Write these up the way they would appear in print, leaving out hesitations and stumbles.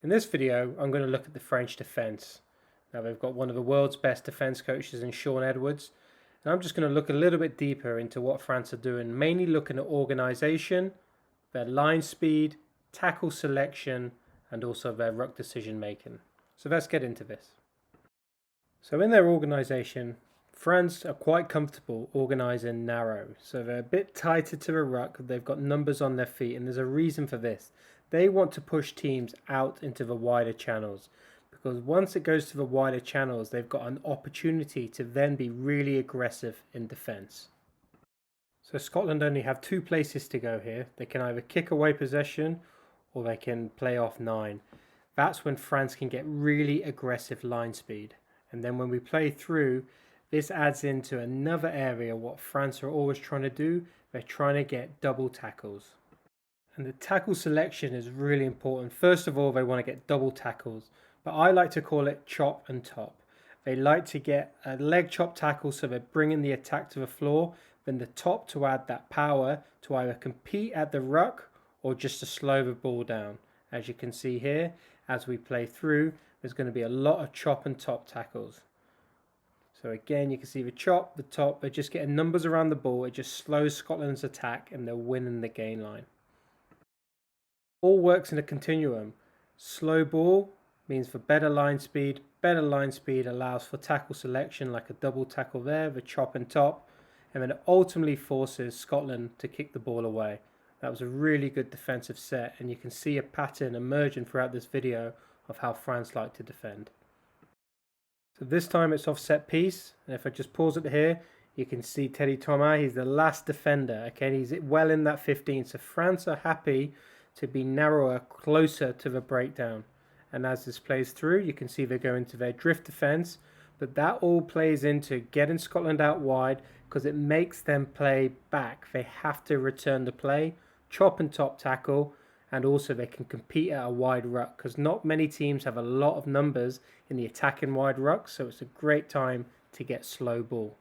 In this video, I'm going to look at the French defence. Now they've got one of the world's best defence coaches in Shaun Edwards, and I'm just going to look a little bit deeper into what France are doing, mainly looking at organisation, their line speed, tackle selection, and also their ruck decision making. So let's get into this. So in their organisation, France are quite comfortable organising narrow, so they're a bit tighter to the ruck, they've got numbers on their feet, and there's a reason for this. They want to push teams out into the wider channels, because once it goes to the wider channels, they've got an opportunity to then be really aggressive in defence. So Scotland only have two places to go here. They can either kick away possession or they can play off 9. That's when France can get really aggressive line speed. And then when we play through, this adds into another area what France are always trying to do. They're trying to get double tackles. And the tackle selection is really important. First of all, they want to get double tackles, but I like to call it chop and top. They like to get a leg chop tackle, so they're bringing the attack to the floor, then the top to add that power to either compete at the ruck or just to slow the ball down. As you can see here, as we play through, there's going to be a lot of chop and top tackles. So again, you can see the chop, the top, they're just getting numbers around the ball. It just slows Scotland's attack and they're winning the gain line. All works in a continuum. Slow ball means for better line speed allows for tackle selection like a double tackle there, the chop and top, and then it ultimately forces Scotland to kick the ball away. That was a really good defensive set, and you can see a pattern emerging throughout this video of how France like to defend. So this time it's off set piece, and if I just pause it here, you can see Teddy Thomas, he's the last defender. Okay, he's well in that 15, so France are happy to be narrower, closer to the breakdown. And as this plays through, you can see they go into their drift defence, but that all plays into getting Scotland out wide because it makes them play back. They have to return the play, chop and top tackle, and also they can compete at a wide ruck because not many teams have a lot of numbers in the attacking wide ruck, so it's a great time to get slow ball.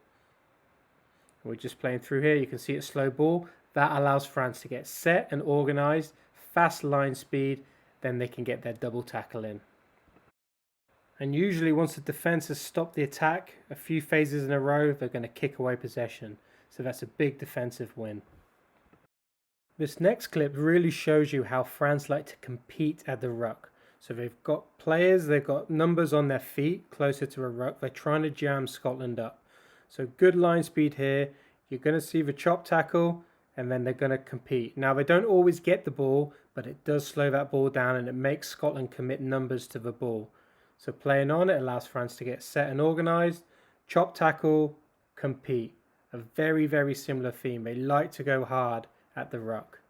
And we're just playing through here, you can see it's slow ball. That allows France to get set and organised, fast line speed, then they can get their double tackle in. And usually once the defence has stopped the attack a few phases in a row, they're going to kick away possession. So that's a big defensive win. This next clip really shows you how France like to compete at the ruck. So they've got players, they've got numbers on their feet closer to a ruck. They're trying to jam Scotland up. So good line speed here. You're going to see the chop tackle, and then they're going to compete. Now, they don't always get the ball, but it does slow that ball down and it makes Scotland commit numbers to the ball. So playing on, it allows France to get set and organised. Chop tackle, compete. A very, very similar theme. They like to go hard at the ruck.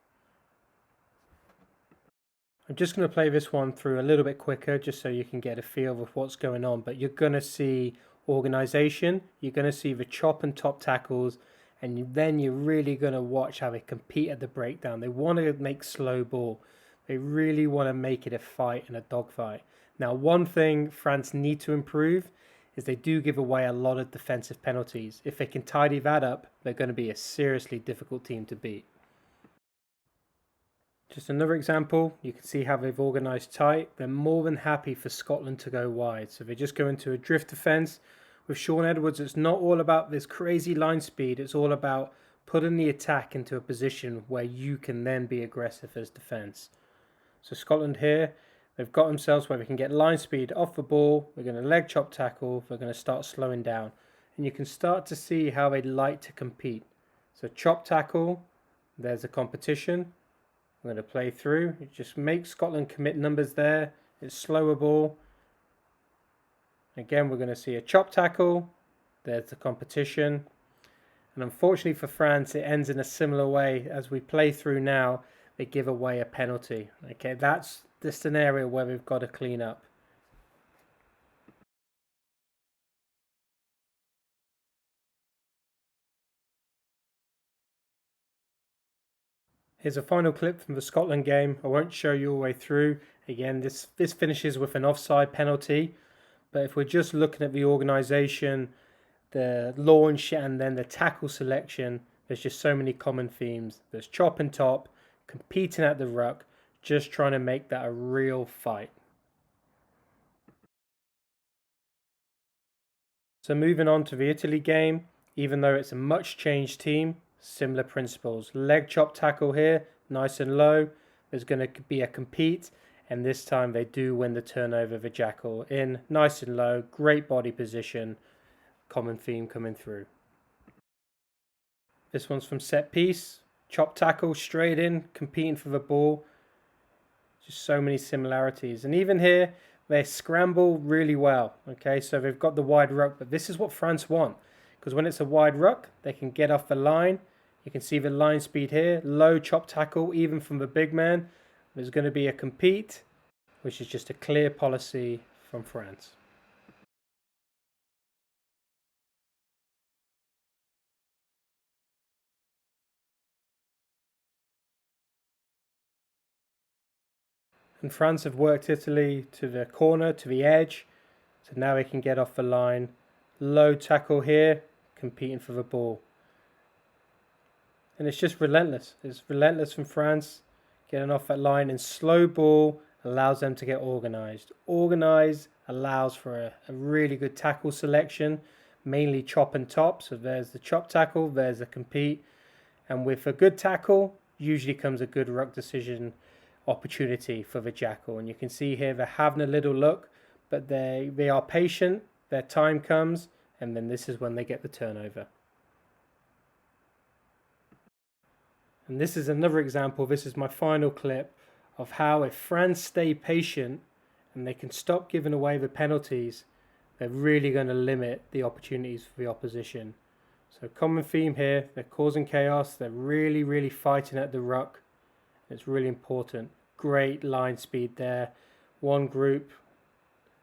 I'm just going to play this one through a little bit quicker just so you can get a feel of what's going on. But you're going to see organisation. You're going to see the chop and top tackles. And then you're really going to watch how they compete at the breakdown. They want to make slow ball. They really want to make it a fight and a dogfight. Now, one thing France need to improve is they do give away a lot of defensive penalties. If they can tidy that up, they're going to be a seriously difficult team to beat. Just another example, you can see how they've organised tight. They're more than happy for Scotland to go wide. So they just go into a drift defence. With Shaun Edwards, it's not all about this crazy line speed. It's all about putting the attack into a position where you can then be aggressive as defence. So Scotland here, they've got themselves where they can get line speed off the ball. They're going to leg chop tackle. They're going to start slowing down. And you can start to see how they like to compete. So chop tackle, there's a competition. I'm going to play through. It just makes Scotland commit numbers there. It's slower ball. Again, we're going to see a chop tackle. There's the competition. And unfortunately for France, it ends in a similar way. As we play through now, they give away a penalty. Okay, that's the scenario where we've got to clean up. Here's a final clip from the Scotland game. I won't show you all the way through. Again, this finishes with an offside penalty. But if we're just looking at the organisation, the launch and then the tackle selection, there's just so many common themes. There's chop and top, competing at the ruck, just trying to make that a real fight. So moving on to the Italy game, even though it's a much changed team, similar principles. Leg chop tackle here, nice and low. There's going to be a compete, and this time they do win the turnover. The jackal in nice and low, great body position, common theme coming through. This one's from set piece, chop tackle straight in, competing for the ball. Just so many similarities, and even here they scramble really well. Okay, so they've got the wide ruck, but this is what France want, because when it's a wide ruck, they can get off the line. You can see the line speed here, low chop tackle, even from the big man. There's going to be a compete, which is just a clear policy from France. And France have worked Italy to the corner, to the edge, so now they can get off the line. Low tackle here, competing for the ball. And it's just relentless. It's relentless from France, getting off that line, and slow ball allows them to get organised. Organised allows for a really good tackle selection, mainly chop and top. So there's the chop tackle, there's the compete. And with a good tackle, usually comes a good ruck decision opportunity for the jackal. And you can see here they're having a little look, but they are patient. Their time comes, and then this is when they get the turnover. And this is another example, this is my final clip, of how if France stay patient and they can stop giving away the penalties, they're really going to limit the opportunities for the opposition. So common theme here, they're causing chaos, they're really fighting at the ruck. It's really important. Great line speed there. One group,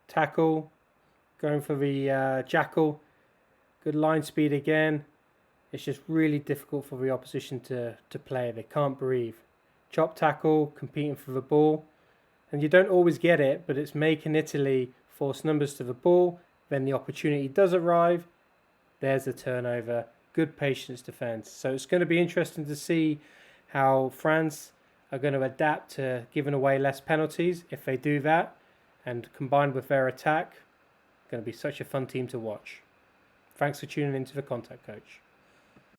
tackle, going for the jackal, good line speed again. It's just really difficult for the opposition to play. They can't breathe. Chop tackle, competing for the ball. And you don't always get it, but it's making Italy force numbers to the ball. Then the opportunity does arrive. There's the turnover. Good patience defense. So it's going to be interesting to see how France are going to adapt to giving away less penalties. If they do that, and combined with their attack, going to be such a fun team to watch. Thanks for tuning into the Contact Coach.